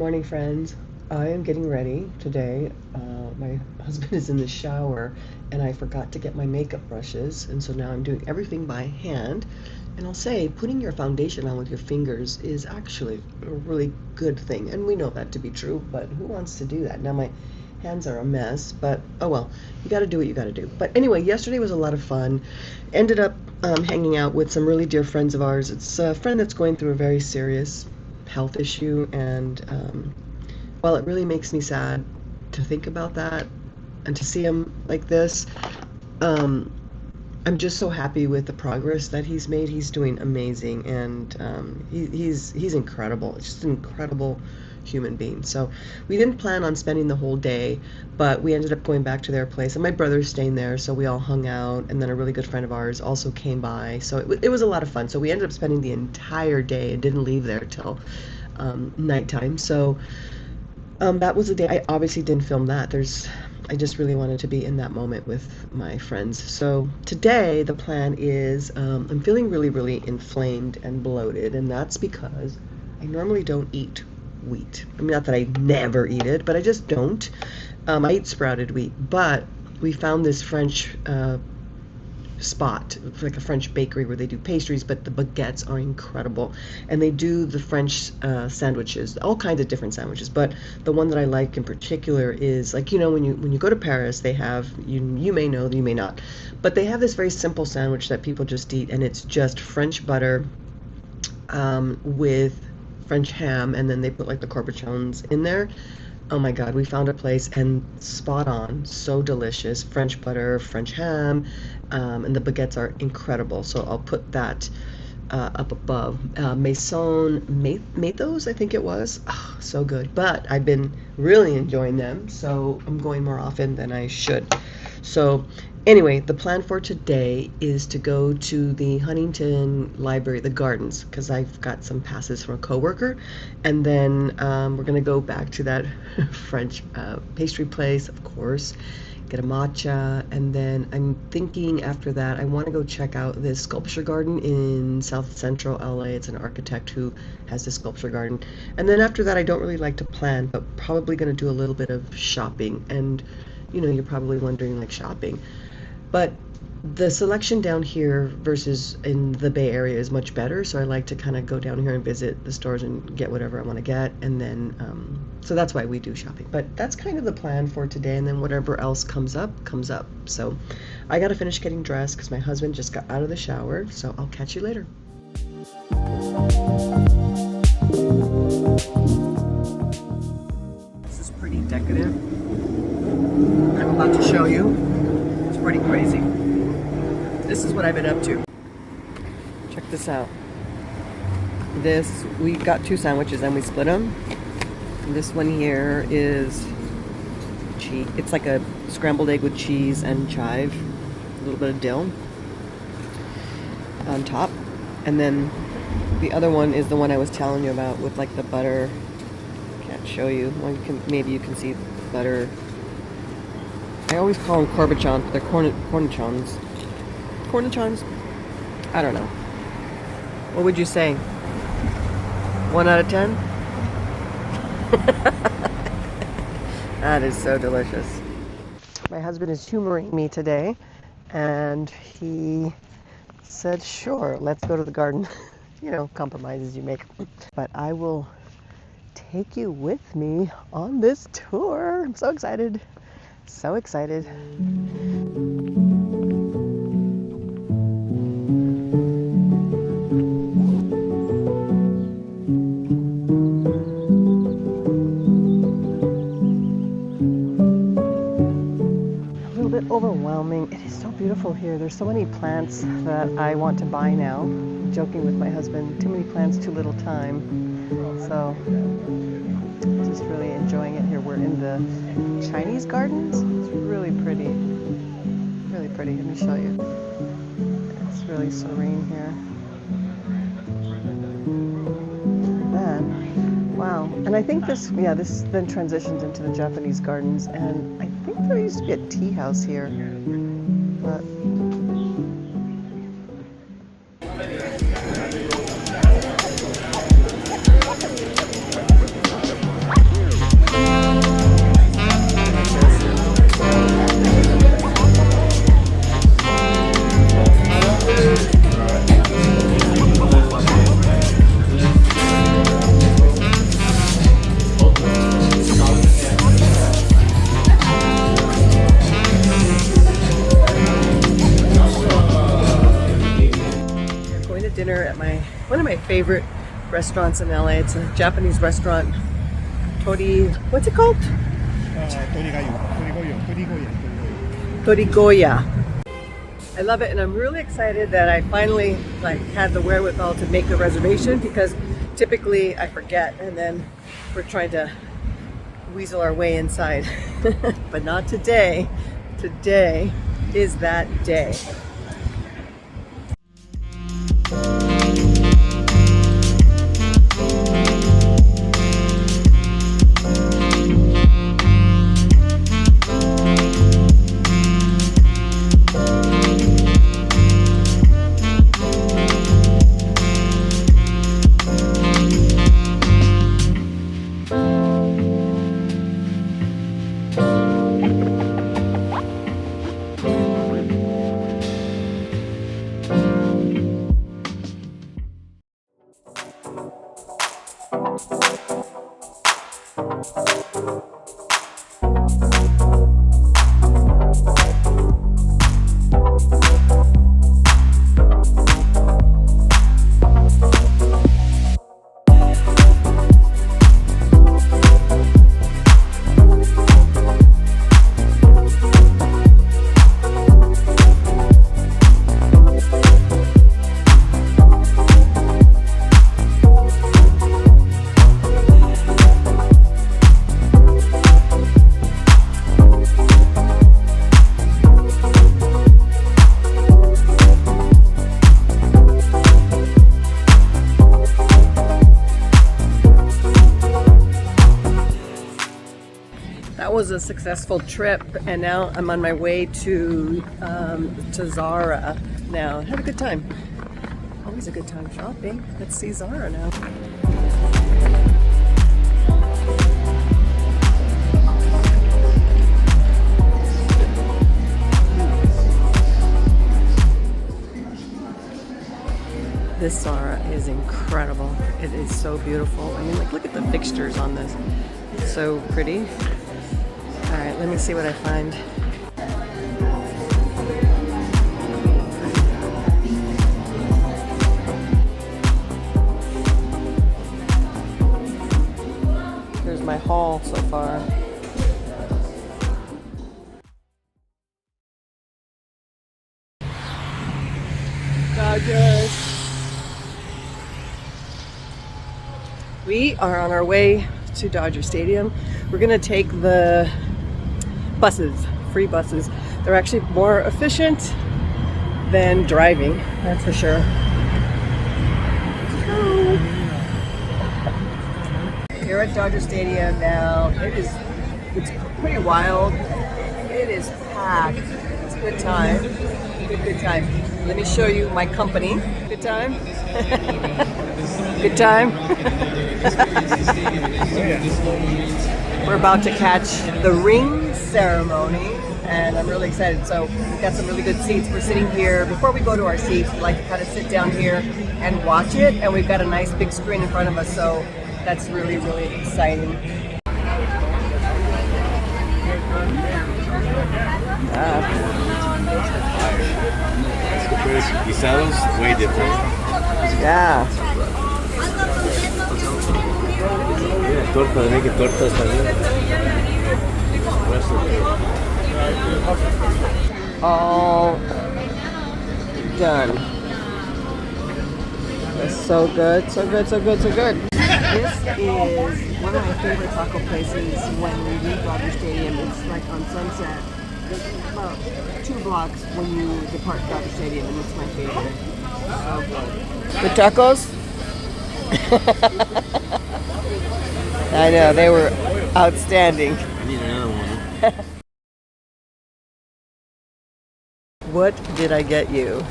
morning, friends. I am getting ready today. My husband is in the shower, and I forgot to get my makeup brushes, and so now I'm doing everything by hand. And I'll say, putting your foundation on with your fingers is actually a really good thing, and we know that to be true, but who wants to do that? Now my hands are a mess, but oh well, you got to do what you got to do. But anyway, yesterday was a lot of fun. Ended up hanging out with some really dear friends of ours. It's a friend that's going through a very serious health issue, and well, it really makes me sad to think about that and to see him like this. I'm just so happy with the progress that he's made. He's doing amazing, and he's incredible. It's just an incredible human being. So we didn't plan on spending the whole day, but we ended up going back to their place, and my brother's staying there, so we all hung out, and then a really good friend of ours also came by. So it was a lot of fun. So we ended up spending the entire day and didn't leave there till nighttime. So that was the day. I obviously didn't film that. I just really wanted to be in that moment with my friends. So today the plan is I'm feeling really, really inflamed and bloated, and that's because I normally don't eat wheat. I mean, not that I never eat it, but I just don't. I eat sprouted wheat, but we found this French spot, like a French bakery where they do pastries, but the baguettes are incredible, and they do the French sandwiches, all kinds of different sandwiches, but the one that I like in particular is, like, you know, when you go to Paris, they have, you may know, you may not, but they have this very simple sandwich that people just eat, and it's just French butter with French ham, and then they put like the cornichons in there. Oh my God, we found a place, and spot on, so delicious. French butter, French ham, and the baguettes are incredible. So I'll put that up above. Mathos, I think it was. Oh, so good. But I've been really enjoying them, so I'm going more often than I should. So anyway, the plan for today is to go to the Huntington Library, the Gardens, because I've got some passes from a coworker, and then we're gonna go back to that French pastry place, of course, get a matcha, and then I'm thinking after that I want to go check out this sculpture garden in South Central LA. It's an architect who has this sculpture garden, and then after that I don't really like to plan, but probably gonna do a little bit of shopping. And you know, you're probably wondering, like, shopping. But the selection down here versus in the Bay Area is much better, so I like to kind of go down here and visit the stores and get whatever I want to get, and then so that's why we do shopping. But that's kind of the plan for today, and then whatever else comes up. So I gotta finish getting dressed because my husband just got out of the shower, so I'll catch you later. This is pretty decorative. I'm about to show you. It's pretty crazy. This is what I've been up to. Check this out. We got 2 sandwiches and we split them. And this one here is cheese. It's like a scrambled egg with cheese and chive, a little bit of dill on top. And then the other one is the one I was telling you about with like the butter. Can't show you. Maybe you can see the butter. I always call them cornichons, but they're cornichons. Cornichons? I don't know. What would you say? 1 out of 10? That is so delicious. My husband is humoring me today, and he said, sure, let's go to the garden. You know, compromises you make. But I will take you with me on this tour. I'm so excited. So excited. Overwhelming. It is so beautiful here. There's so many plants that I want to buy now. I'm joking with my husband, too many plants, too little time. So just really enjoying it here. We're in the Chinese gardens. It's really pretty. Really pretty. Let me show you. It's really serene here. And then, wow. And I think this then transitions into the Japanese gardens, and I think there used to be a tea house here, but dinner at one of my favorite restaurants in LA. It's a Japanese restaurant. What's it called? Torigoya. I love it, and I'm really excited that I finally had the wherewithal to make the reservation, because typically I forget and then we're trying to weasel our way inside. But not today. Today is that day. Was a successful trip, and now I'm on my way to Zara now. Have a good time. Always a good time shopping. Let's see Zara now. This Zara is incredible. It is so beautiful. I mean, look at the fixtures on this. It's so pretty. All right, let me see what I find. Here's my haul so far. Dodgers. We are on our way to Dodger Stadium. We're gonna take the buses, free buses. They're actually more efficient than driving, that's for sure. Here at Dodger Stadium now. It's pretty wild. It is packed. It's a good time. Good time. Let me show you my company. Good time? Good time? We're about to catch the ring ceremony, and I'm really excited. So we've got some really good seats. We're sitting here. Before we go to our seats, we like to kind of sit down here and watch it, and we've got a nice big screen in front of us, so that's really, really exciting. Guisados, way different. Yeah. Torta, they make tortas también. All done. It's so good, so good, so good, so good. This is one of my favorite taco places when we leave Dodger Stadium. It's like on Sunset. It's about 2 blocks when you depart Dodger Stadium, and it's my favorite. So good. The tacos? I know, they were outstanding. I need another one. What did I get you?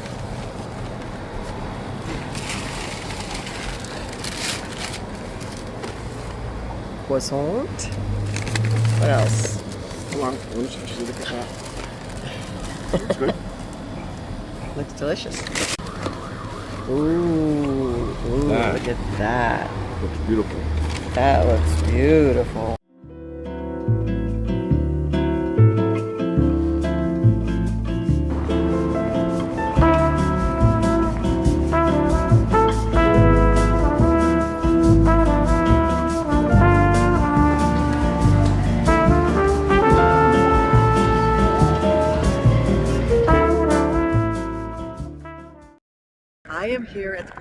Croissant? What else? Come on, let me just look at that. It's good. Looks delicious. Ooh, look at that. Looks beautiful. That looks beautiful.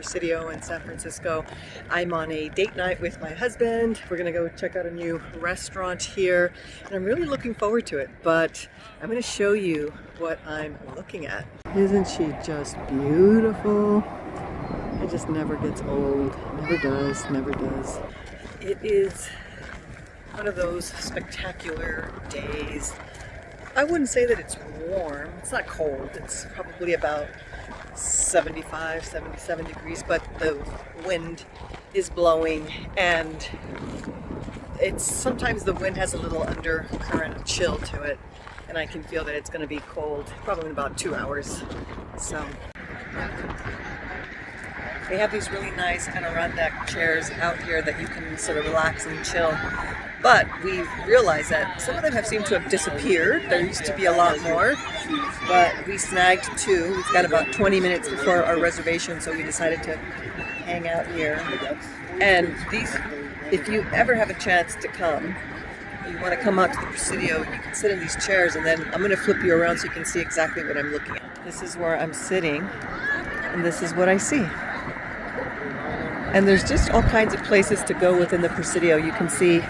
Presidio in San Francisco. I'm on a date night with my husband. We're gonna go check out a new restaurant here, and I'm really looking forward to it, but I'm gonna show you what I'm looking at. Isn't she just beautiful? It just never gets old. Never does, never does. It is one of those spectacular days. I wouldn't say that it's warm. It's not cold. It's probably about 75, 77 degrees, but the wind is blowing, and it's sometimes the wind has a little undercurrent of chill to it, and I can feel that it's going to be cold probably in about 2 hours. So they have these really nice Adirondack chairs out here that you can sort of relax and chill. But we've realized that some of them have seemed to have disappeared. There used to be a lot more, but we snagged 2. We've got about 20 minutes before our reservation, so we decided to hang out here. And these, if you ever have a chance to come, you want to come out to the Presidio, you can sit in these chairs, and then I'm going to flip you around so you can see exactly what I'm looking at. This is where I'm sitting, and this is what I see. And there's just all kinds of places to go within the Presidio. You can see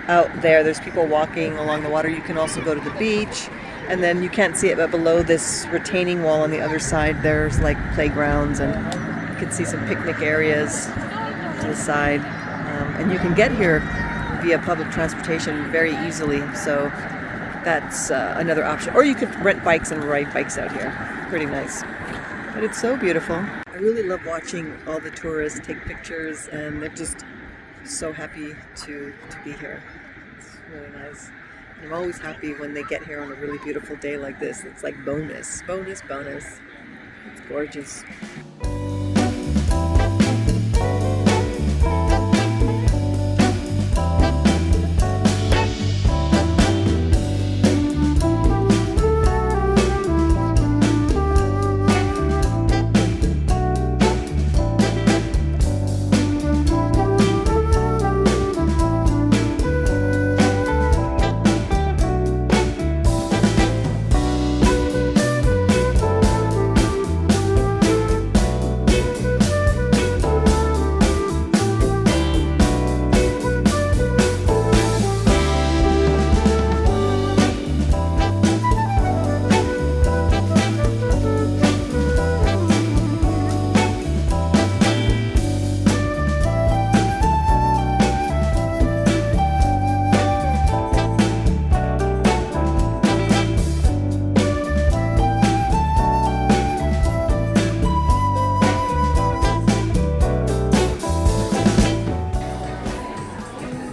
out there's people walking along the water. You can also go to the beach, and then you can't see it, but below this retaining wall on the other side, there's like playgrounds, and you can see some picnic areas to the side. And you can get here via public transportation very easily, so that's another option. Or you could rent bikes and ride bikes out here. Pretty nice. But it's so beautiful. I really love watching all the tourists take pictures, and they're just so happy to be here. It's really nice. I'm always happy when they get here on a really beautiful day like this. It's like bonus, bonus, bonus. It's gorgeous.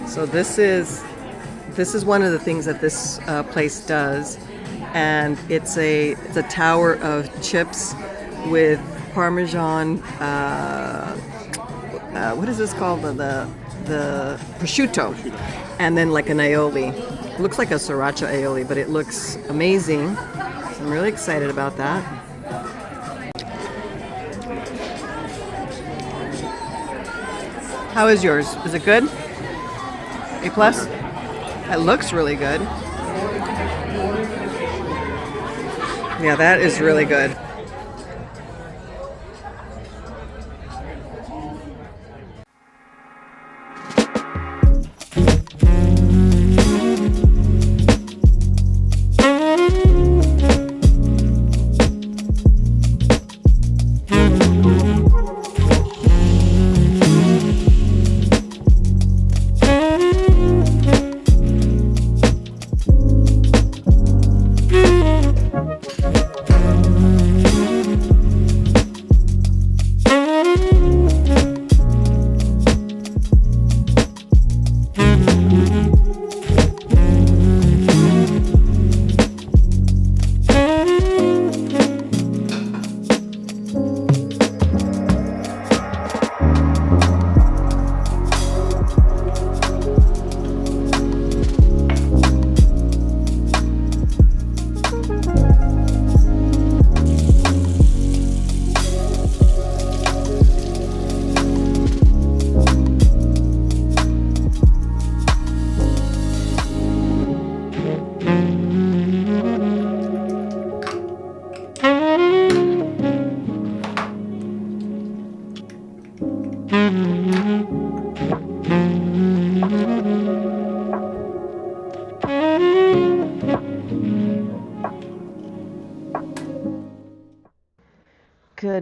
So this is one of the things that this place does, and it's a tower of chips with Parmesan. What is this called? The prosciutto, and then like an aioli. It looks like a sriracha aioli, but it looks amazing. So I'm really excited about that. How is yours? Is it good? A+? That looks really good. Yeah, that is really good. Good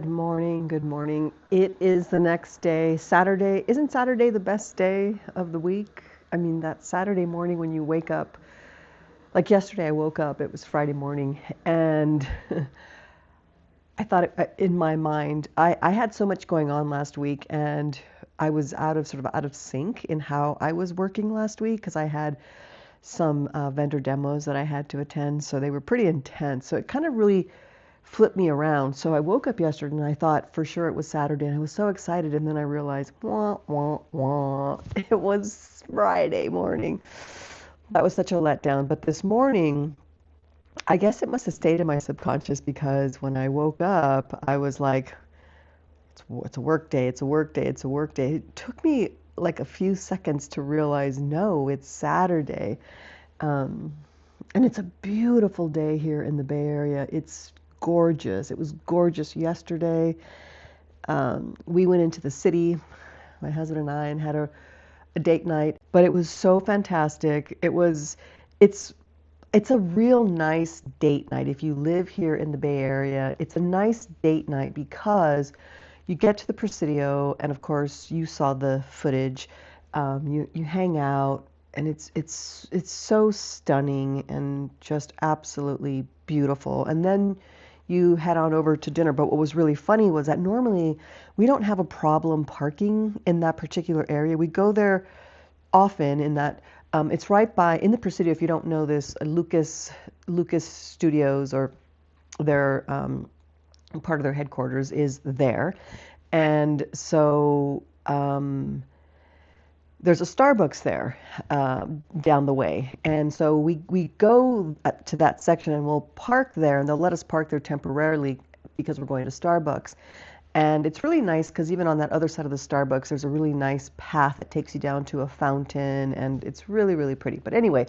morning, good morning. It is the next day, Saturday. Isn't Saturday the best day of the week? I mean, that Saturday morning when you wake up, like yesterday I woke up, it was Friday morning, and I thought in my mind, I had so much going on last week, and I was out of sync in how I was working last week because I had some vendor demos that I had to attend, so they were pretty intense. So it kind of really flipped me around. So I woke up yesterday and I thought for sure it was Saturday, and I was so excited, and then I realized, wah, wah, wah, it was Friday morning. That was such a letdown. But this morning, I guess it must have stayed in my subconscious because when I woke up, I was like, it's a work day, it's a work day, it's a work day. It took me like a few seconds to realize, no, it's Saturday. Um, and it's a beautiful day here in the Bay Area. It's gorgeous. It was gorgeous yesterday. We went into the city, my husband and I, and had a date night, but it was so fantastic. It's it's a real nice date night. If you live here in the Bay Area, it's a nice date night because you get to the Presidio, and of course, you saw the footage. You hang out, and it's so stunning and just absolutely beautiful. And then you head on over to dinner. But what was really funny was that normally we don't have a problem parking in that particular area. We go there often in that it's right by in the Presidio. If you don't know this, Lucas Studios or their part of their headquarters is there, and so there's a Starbucks there down the way, and so we go to that section and we'll park there, and they'll let us park there temporarily because we're going to Starbucks. And it's really nice because even on that other side of the Starbucks, there's a really nice path that takes you down to a fountain, and it's really, really pretty. But anyway,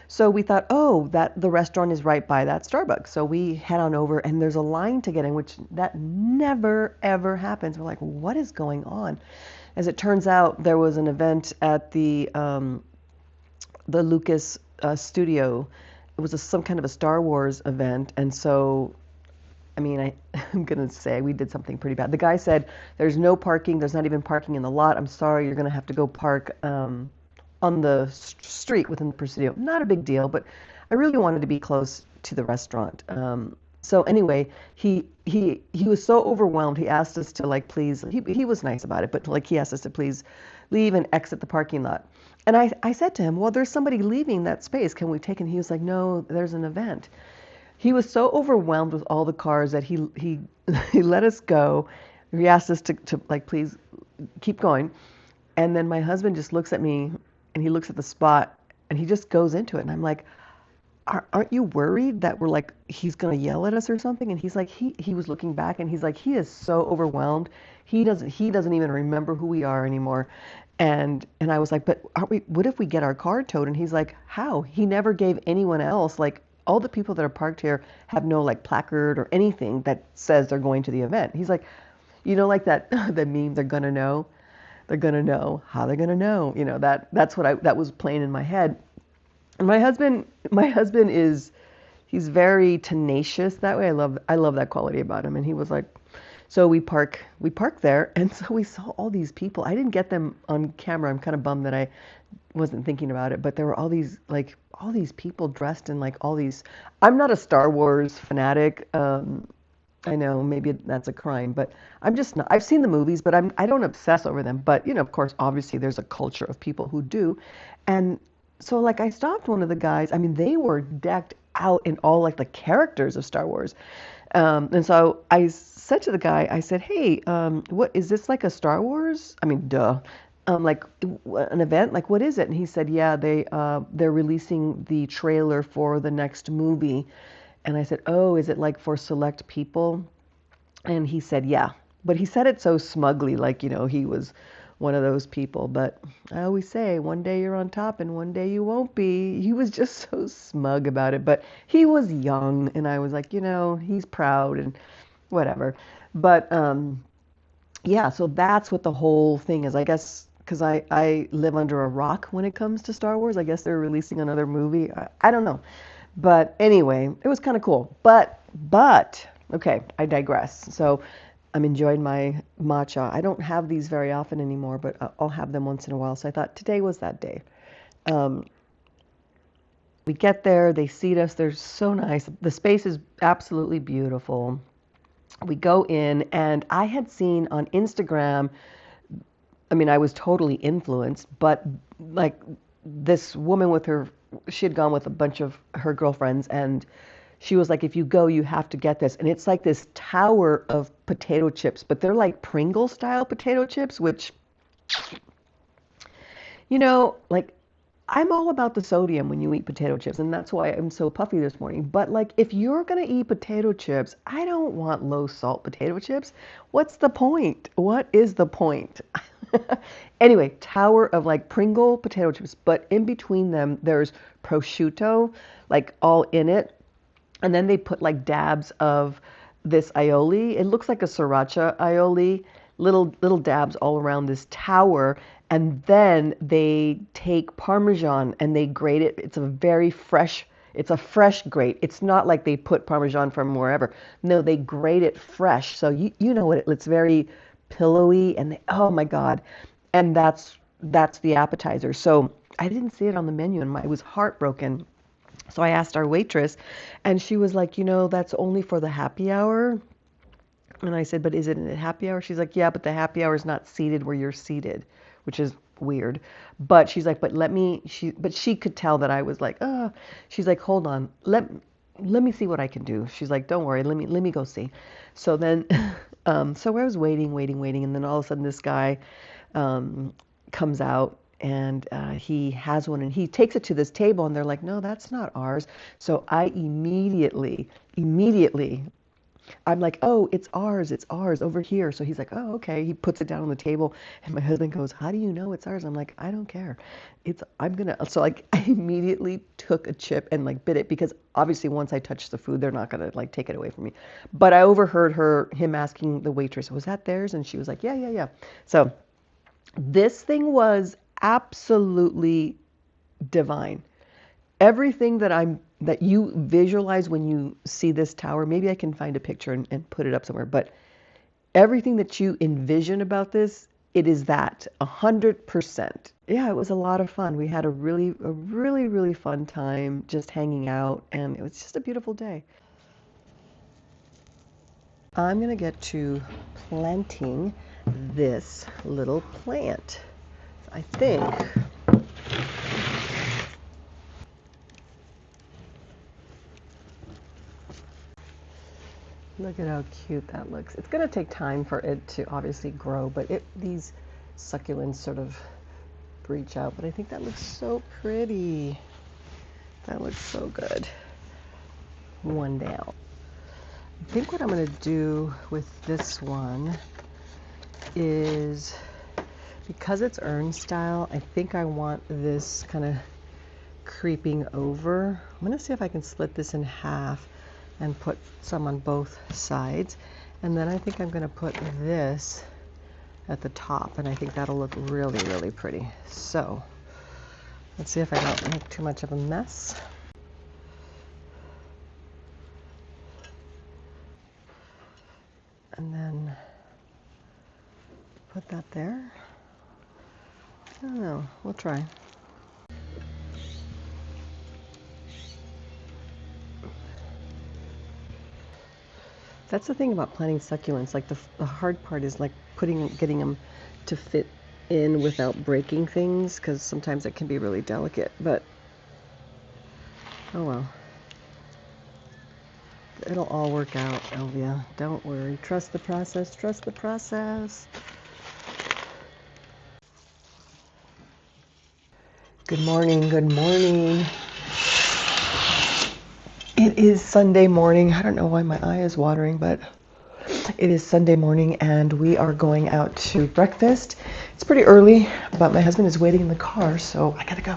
so we thought, oh, that the restaurant is right by that Starbucks. So we head on over, and there's a line to get in, which that never, ever happens. We're like, what is going on? As it turns out, there was an event at the Lucas studio. It was some kind of a Star Wars event, and so I mean, I'm going to say we did something pretty bad. The guy said, there's no parking. There's not even parking in the lot. I'm sorry, you're going to have to go park on the street within the Presidio. Not a big deal, but I really wanted to be close to the restaurant. So anyway, he was so overwhelmed. He asked us to like, please, he was nice about it, but like he asked us to please leave and exit the parking lot. And I said to him, well, there's somebody leaving that space. Can we take it? And he was like, no, there's an event. He was so overwhelmed with all the cars that he he let us go. He asked us to like please keep going. And then my husband just looks at me and he looks at the spot and he just goes into it. And I'm like, aren't you worried that we're like he's gonna yell at us or something? And he's like he was looking back and he's like he is so overwhelmed. He doesn't even remember who we are anymore. And I was like, but aren't we? What if we get our car towed? And he's like, how? He never gave anyone else like. All the people that are parked here have no like placard or anything that says they're going to the event. He's like, you know, like that the meme, they're gonna know. They're gonna know. How they're gonna know. You know, that's what that was playing in my head. And my husband is he's very tenacious that way. I love that quality about him. And he was like, so we park there, and so we saw all these people. I didn't get them on camera. I'm kind of bummed that I wasn't thinking about it, but there were all these people dressed in like all these. I'm not a Star Wars fanatic. I know maybe that's a crime, but I'm just not. I've seen the movies, but I don't obsess over them. But you know, of course, obviously, there's a culture of people who do, and so like I stopped one of the guys. I mean, they were decked out in all like the characters of Star Wars, and so I said to the guy, I said, "Hey, what is this like a Star Wars? I mean, duh." Like an event, like what is it? And he said, yeah, they're releasing the trailer for the next movie. And I said, oh, is it like for select people? And he said, yeah. But he said it so smugly, like, you know, he was one of those people. But I always say, one day you're on top and one day you won't be. He was just so smug about it. But he was young, and I was like, you know, he's proud and whatever. But yeah, so that's what the whole thing is. I guess because I live under a rock when it comes to Star Wars. I guess they're releasing another movie. I don't know. But anyway, it was kind of cool. But, okay, I digress. So I'm enjoying my matcha. I don't have these very often anymore, but I'll have them once in a while. So I thought today was that day. Um, we get there, they seat us. They're so nice. The space is absolutely beautiful. We go in, and I had seen on Instagram, I mean, I was totally influenced, but like this woman with her, she had gone with a bunch of her girlfriends, and she was like, if you go, you have to get this. And it's like this tower of potato chips, but they're like Pringle style potato chips, which, like I'm all about the sodium when you eat potato chips, and that's why I'm so puffy this morning. But like, if you're gonna eat potato chips, I don't want low salt potato chips. What's the point? What is the point? Anyway, tower of like Pringle potato chips, but in between them, there's prosciutto, like all in it. And then they put like dabs of this aioli. It looks like a sriracha aioli, little dabs all around this tower. And then they take Parmesan and they grate it. It's a fresh grate. It's not like they put Parmesan from wherever. No, they grate it fresh. So you know what, it's very pillowy and oh my God. And that's the appetizer. So I didn't see it on the menu and I was heartbroken. So I asked our waitress, and she was like, that's only for the happy hour. And I said, but is it a happy hour? She's like, yeah, but the happy hour is not seated where you're seated, which is weird. But she's like, but she could tell that I was like, oh, she's like, hold on, let me see what I can do. She's like, don't worry, let me go see. So then, so I was waiting, and then all of a sudden this guy comes out and he has one and he takes it to this table and they're like, no, that's not ours. So I immediately, I'm like, oh, it's ours over here. So he's like, oh, okay. He puts it down on the table and my husband goes, how do you know it's ours? I'm like, I don't care. So like I immediately took a chip and like bit it because obviously once I touch the food, they're not going to like take it away from me. But I overheard him asking the waitress, was that theirs? And she was like, yeah. So this thing was absolutely divine. Everything that you visualize when you see this tower, maybe I can find a picture and put it up somewhere, but everything that you envision about this, it is that 100%. Yeah, it was a lot of fun. We had a really fun time just hanging out, and it was just a beautiful day. I'm gonna get to planting this little plant. I think look at how cute that looks. It's going to take time for it to obviously grow, but these succulents sort of breach out. But I think that looks so pretty. That looks so good. One down. I think what I'm going to do with this one is, because it's urn style, I think I want this kind of creeping over. I'm going to see if I can split this in half and put some on both sides. And then I think I'm going to put this at the top, and I think that'll look really pretty. So let's see if I don't make too much of a mess. And then put that there. I don't know, we'll try. That's the thing about planting succulents. Like the hard part is like getting them to fit in without breaking things, because sometimes it can be really delicate. But oh well, it'll all work out, Elvia. Don't worry. Trust the process. Trust the process. Good morning. Good morning. It is Sunday morning. I don't know why my eye is watering, but it is Sunday morning and we are going out to breakfast. It's pretty early, but my husband is waiting in the car, so I gotta go.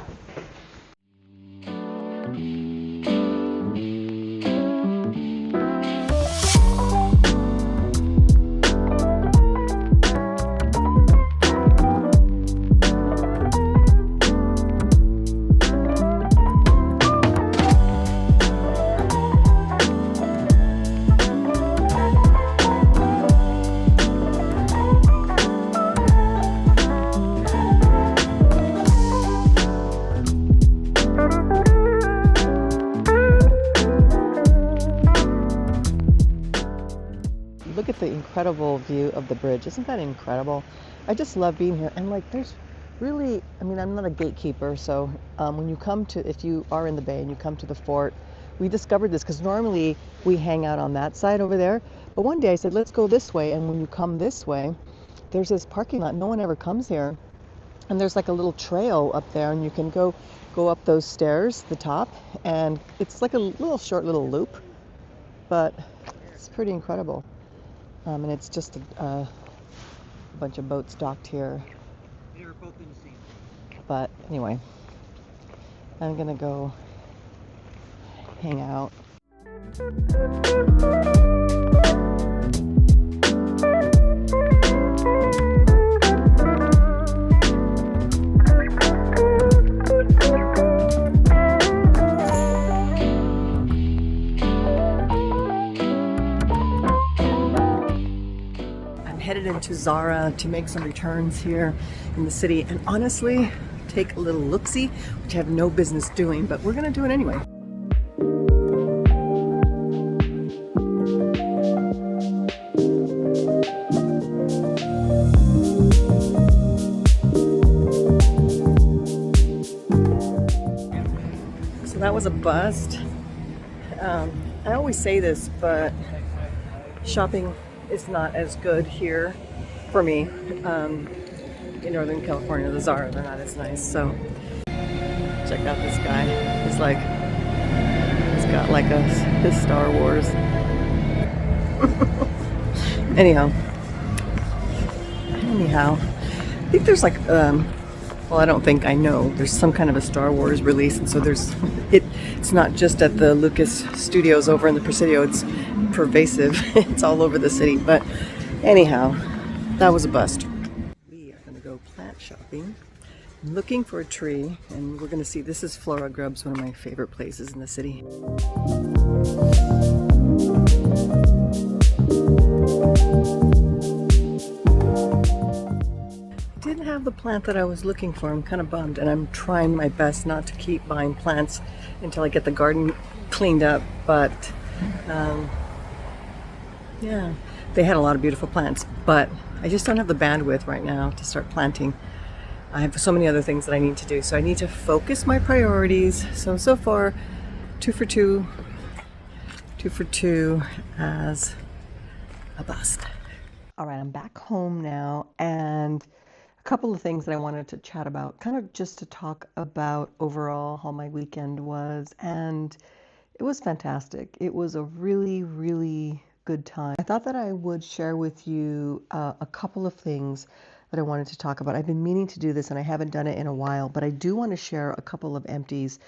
incredible view of the bridge. Isn't that incredible? I just love being here. And like, there's really, I mean, I'm not a gatekeeper, so when you come to, if you are in the bay and you come to the fort, we discovered this because normally we hang out on that side over there. But one day I said, let's go this way. And when you come this way, there's this parking lot. No one ever comes here. And there's like a little trail up there, and you can go up those stairs, the top, and it's like a little short little loop, but it's pretty incredible. And it's just a bunch of boats docked here. They're both in the same. But anyway, I'm gonna go hang out. Headed into Zara to make some returns here in the city, and honestly take a little look-see, which I have no business doing, but we're gonna do it anyway. So that was a bust. I always say this, but shopping is not as good here for me. In Northern California, the Zara, they're not as nice. So check out this guy. He's like, he's got like his Star Wars. Anyhow, I think there's like, well, I don't think, I know there's some kind of a Star Wars release, and so it's not just at the Lucas Studios over in the Presidio, it's pervasive. It's all over the city. But anyhow, that was a bust. We are gonna go plant shopping. I'm looking for a tree, and we're gonna see, this is Flora Grubb's, one of my favorite places in the city. Didn't have the plant that I was looking for. I'm kind of bummed, and I'm trying my best not to keep buying plants until I get the garden cleaned up, but yeah, they had a lot of beautiful plants, but I just don't have the bandwidth right now to start planting. I have so many other things that I need to do, so I need to focus my priorities. So far, 2 for 2 as a bust. All right, I'm back home now, and a couple of things that I wanted to chat about, kind of just to talk about overall how my weekend was, and it was fantastic. It was a really, really good time. I thought that I would share with you a couple of things that I wanted to talk about. I've been meaning to do this, and I haven't done it in a while, but I do want to share a couple of empties.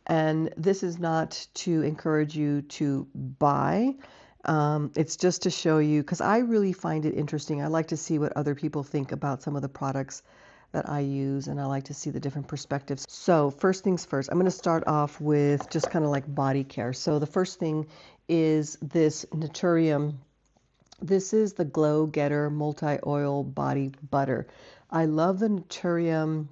And this is not to encourage you to buy. It's just to show you, because I really find it interesting. I like to see what other people think about some of the products that I use, and I like to see the different perspectives. So first things first, I'm going to start off with just kind of like body care. So the first thing is this Naturium. This is the Glow Getter Multi-Oil Body Butter. I love the Naturium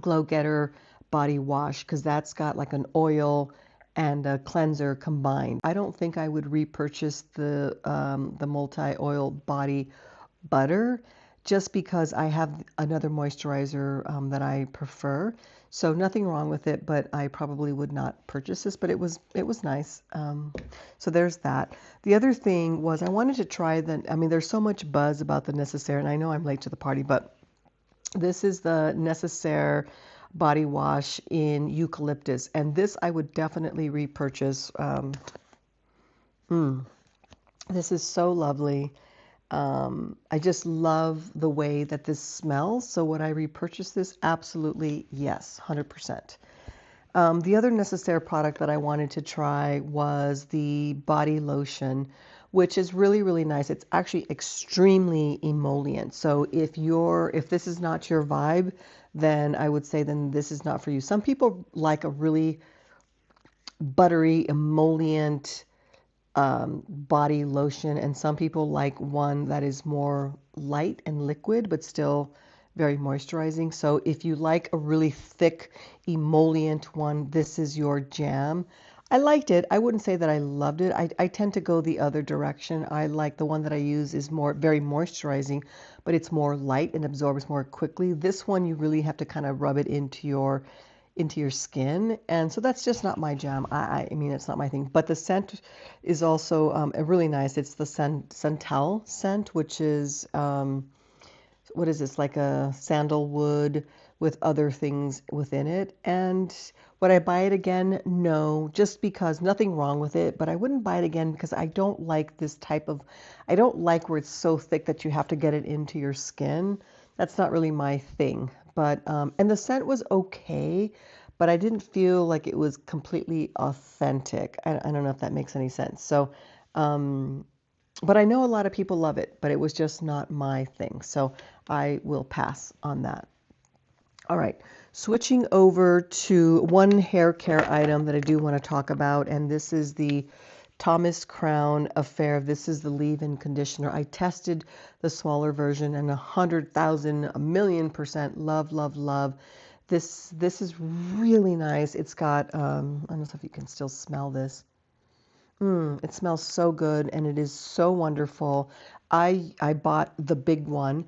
Glow Getter Body Wash because that's got like an oil and a cleanser combined. I don't think I would repurchase the multi-oil body butter just because I have another moisturizer that I prefer. So nothing wrong with it, but I probably would not purchase this, but it was nice. So there's that. The other thing was I wanted to try there's so much buzz about the Necessaire, and I know I'm late to the party, but this is the Necessaire body wash in eucalyptus, and this I would definitely repurchase. This is so lovely. I just love the way that this smells. So would I repurchase this? Absolutely, yes, 100%. The other Necessaire product that I wanted to try was the body lotion, which is really, really nice. It's actually extremely emollient. So if this is not your vibe, then I would say then this is not for you. Some people like a really buttery, emollient body lotion, and some people like one that is more light and liquid but still very moisturizing. So if you like a really thick emollient one, this is your jam. I liked it. I wouldn't say that I loved it. I tend to go the other direction. I like the one that I use is more very moisturizing, but it's more light and absorbs more quickly. This one you really have to kind of rub it into your skin, and so that's just not my jam. I mean, it's not my thing. But the scent is also really nice. It's the Santal scent, which is what is this, like a sandalwood with other things within it. And would I buy it again? No, just because nothing wrong with it, but I wouldn't buy it again because I don't like this type of, I don't like where it's so thick that you have to get it into your skin. That's not really my thing. But, and the scent was okay, but I didn't feel like it was completely authentic. I don't know if that makes any sense. So, but I know a lot of people love it, but it was just not my thing. So I will pass on that. All right, switching over to one hair care item that I do want to talk about, and this is the Thomas Crown Affair. This is the leave-in conditioner. I tested the smaller version and 100,000, a million percent love, love, love. This is really nice. It's got, I don't know if you can still smell this. It smells so good and it is so wonderful. I bought the big one,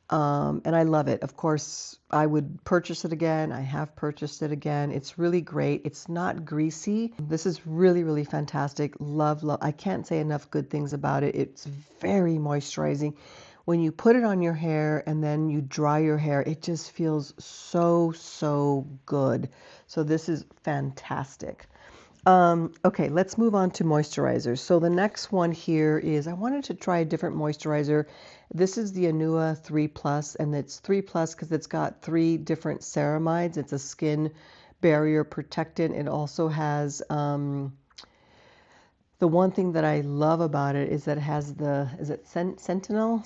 and I love it. Of course, I would purchase it again. I have purchased it again. It's really great. It's not greasy. This is really, really fantastic. Love, love. I can't say enough good things about it. It's very moisturizing. When you put it on your hair and then you dry your hair, it just feels so, so good. So this is fantastic. Okay, let's move on to moisturizers. So the next one here is I wanted to try a different moisturizer. This is the Anua 3 Plus, and it's 3 Plus because it's got 3 different ceramides. It's a skin barrier protectant. It also has the one thing that I love about it is that it has the, is it Sentinel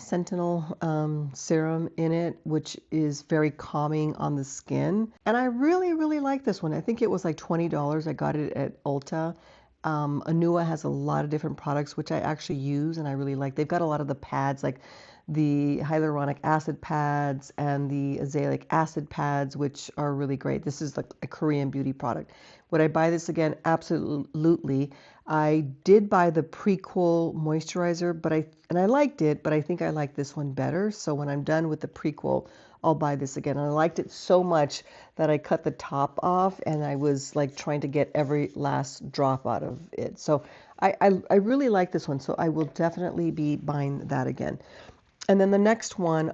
serum in it, which is very calming on the skin. And I really, really like this one. I think it was like $20. I got it at Ulta. Anua has a lot of different products, which I actually use and I really like. They've got a lot of the pads, like the hyaluronic acid pads and the azelaic acid pads, which are really great. This is like a Korean beauty product. Would I buy this again? Absolutely. I did buy the Prequel moisturizer, but I liked it, but I think I like this one better. So when I'm done with the Prequel, I'll buy this again. And I liked it so much that I cut the top off and I was like trying to get every last drop out of it. So I really like this one. So I will definitely be buying that again. And then the next one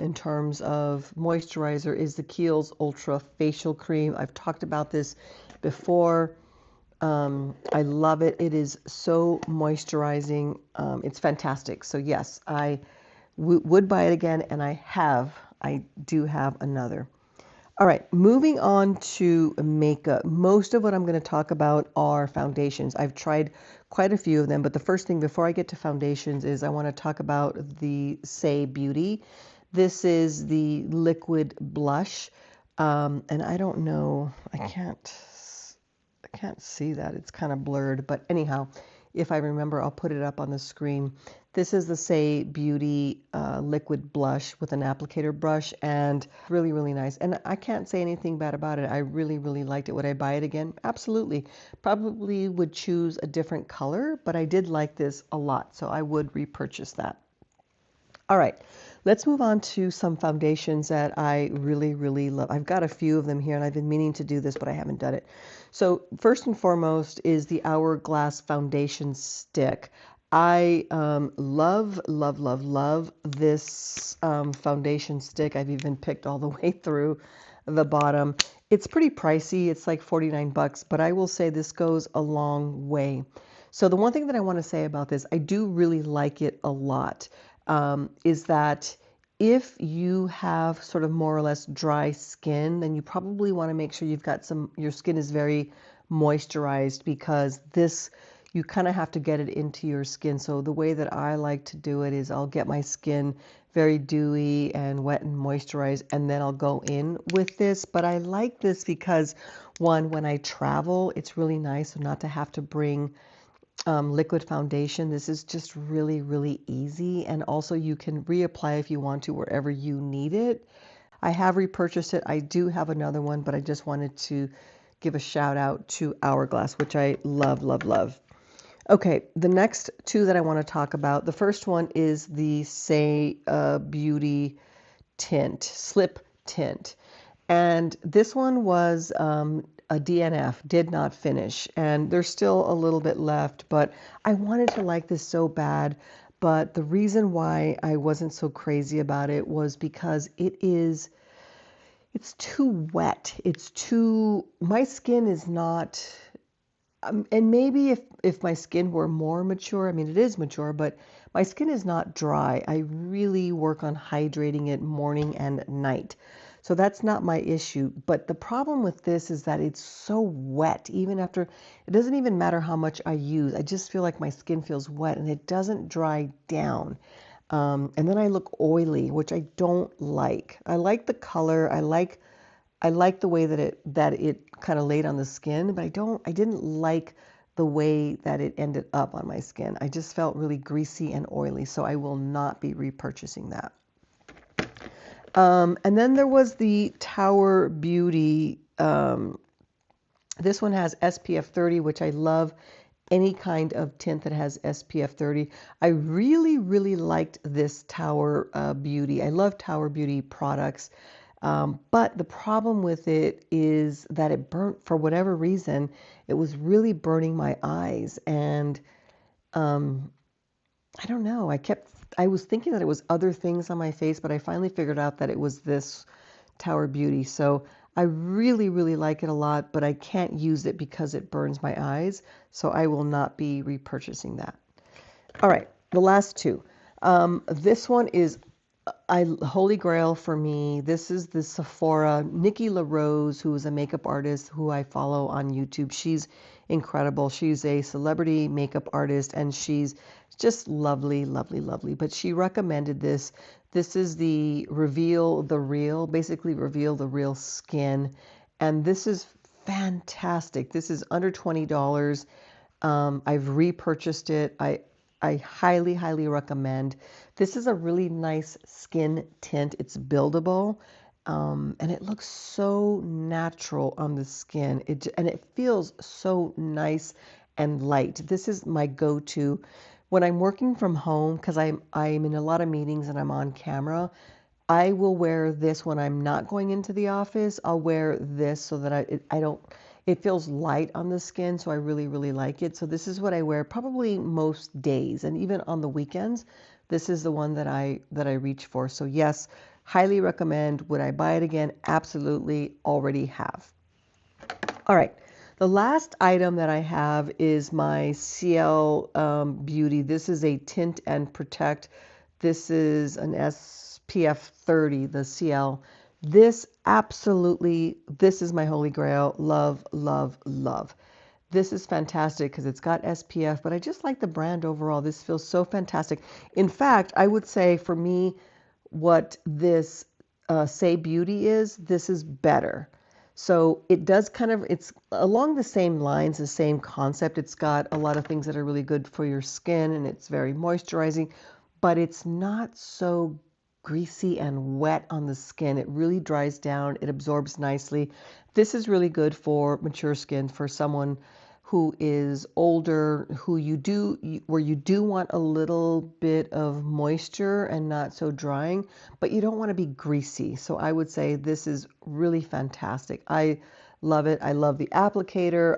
in terms of moisturizer is the Kiehl's Ultra Facial Cream. I've talked about this before. I love it. It is so moisturizing. It's fantastic. So yes, I would buy it again, and I do have another. All right, moving on to makeup. Most of what I'm going to talk about are foundations. I've tried quite a few of them, but the first thing before I get to foundations is I want to talk about the Say Beauty. This is the liquid blush, and I don't know, I can't see that. It's kind of blurred, but anyhow, if I remember, I'll put it up on the screen. This is the Say Beauty liquid blush with an applicator brush, and really, really nice. And I can't say anything bad about it. I really, really liked it. Would I buy it again? Absolutely. Probably would choose a different color, but I did like this a lot, so I would repurchase that. All right, let's move on to some foundations that I really, really love. I've got a few of them here, and I've been meaning to do this, but I haven't done it. So first and foremost is the Hourglass Foundation Stick. I love, love, love, love this foundation stick. I've even picked all the way through the bottom. It's pretty pricey. It's like 49 bucks, but I will say this goes a long way. So the one thing that I want to say about this, I do really like it a lot, is that if you have sort of more or less dry skin, then you probably want to make sure you've got your skin is very moisturized, because this, you kind of have to get it into your skin. So the way that I like to do it is I'll get my skin very dewy and wet and moisturized, and then I'll go in with this. But I like this because, one, when I travel, it's really nice not to have to bring liquid foundation. This is just really, really easy. And also you can reapply if you want to wherever you need it. I have repurchased it. I do have another one, but I just wanted to give a shout out to Hourglass, which I love, love, love. Okay, the next two that I want to talk about, the first one is the Say Beauty tint, slip tint. And this one was a DNF, did not finish. And there's still a little bit left, but I wanted to like this so bad. But the reason why I wasn't so crazy about it was because it's too wet. My skin is not, and maybe if my skin were more mature, I mean, it is mature, but my skin is not dry. I really work on hydrating it morning and night. So that's not my issue. But the problem with this is that it's so wet. Even after, it doesn't even matter how much I use. I just feel like my skin feels wet and it doesn't dry down. And then I look oily, which I don't like. I like the color. I like the way that it kind of laid on the skin, but I didn't like the way that it ended up on my skin. I just felt really greasy and oily, so I will not be repurchasing that. And then there was the Tower Beauty. This one has SPF 30, which I love any kind of tint that has SPF 30. I really, really liked this Tower Beauty. I love Tower Beauty products. But the problem with it is that it burnt, for whatever reason, it was really burning my eyes. And I don't know, I was thinking that it was other things on my face, but I finally figured out that it was this Tower Beauty. So I really, really like it a lot, but I can't use it because it burns my eyes. So I will not be repurchasing that. All right, the last two. This one is holy grail for me. This is the Sephora, Nikki LaRose, who is a makeup artist who I follow on YouTube. She's incredible. She's a celebrity makeup artist and she's just lovely, lovely, lovely. But she recommended this. This is the Reveal the Real, basically Reveal the Real Skin. And this is fantastic. This is under $20. I've repurchased it. I highly, highly recommend. This is a really nice skin tint. It's buildable, and it looks so natural on the skin. And it feels so nice and light. This is my go-to when I'm working from home because I'm in a lot of meetings and I'm on camera. I will wear this when I'm not going into the office. I'll wear this so that I don't. It feels light on the skin, so I really, really like it. So this is what I wear probably most days, and even on the weekends, this is the one that I reach for. So yes, highly recommend. Would I buy it again? Absolutely, already have. All right, the last item that I have is my CL Beauty. This is a Tint and Protect. This is an SPF 30, the CL. This is my holy grail. Love, love, love. This is fantastic because it's got SPF, but I just like the brand overall. This feels so fantastic. In fact, I would say for me, what this Say Beauty is, this is better. So it does it's along the same lines, the same concept. It's got a lot of things that are really good for your skin and it's very moisturizing, but it's not so greasy and wet on the skin. It really dries down. It absorbs nicely. This is really good for mature skin, for someone who is older, where you do want a little bit of moisture and not so drying, but you don't want to be greasy. So I would say this is really fantastic. I love it. I love the applicator.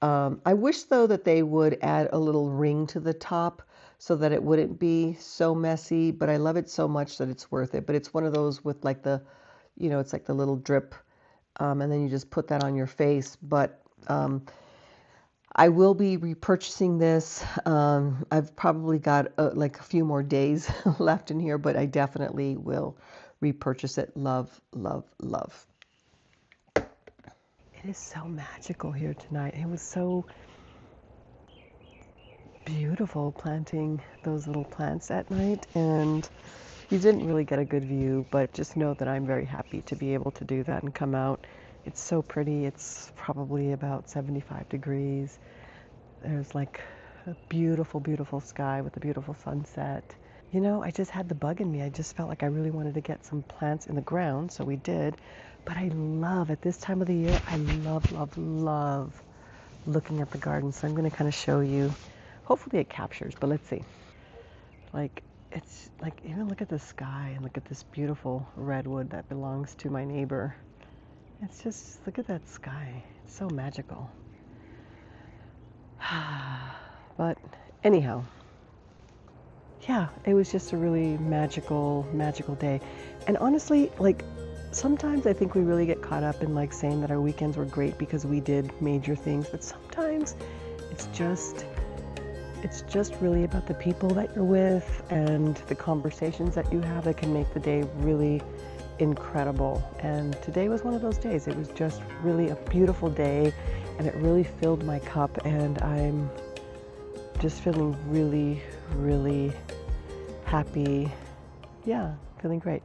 I wish though that they would add a little ring to the top so that it wouldn't be so messy, but I love it so much that it's worth it. But it's one of those with like it's like the little drip, and then you just put that on your face. But I will be repurchasing this. I've probably got like a few more days left in here, but I definitely will repurchase it. Love, love, love. It is so magical here tonight. It was so beautiful planting those little plants at night, and you didn't really get a good view, but just know that I'm very happy to be able to do that and come out. It's so pretty. It's probably about 75 degrees. There's like a beautiful, beautiful sky with a beautiful sunset. You know, I just had the bug in me. I just felt like I really wanted to get some plants in the ground, so we did. But I love, at this time of the year, I love, love, love looking at the garden. So I'm going to kind of show you. Hopefully it captures, but let's see. Like, it's like, even look at the sky and look at this beautiful redwood that belongs to my neighbor. It's just, look at that sky. It's so magical. But anyhow, yeah, it was just a really magical, magical day. And honestly, like, sometimes I think we really get caught up in like saying that our weekends were great because we did major things, but sometimes it's just really about the people that you're with and the conversations that you have that can make the day really incredible. And today was one of those days. It was just really a beautiful day, and it really filled my cup, and I'm just feeling really, really happy. Yeah, feeling great.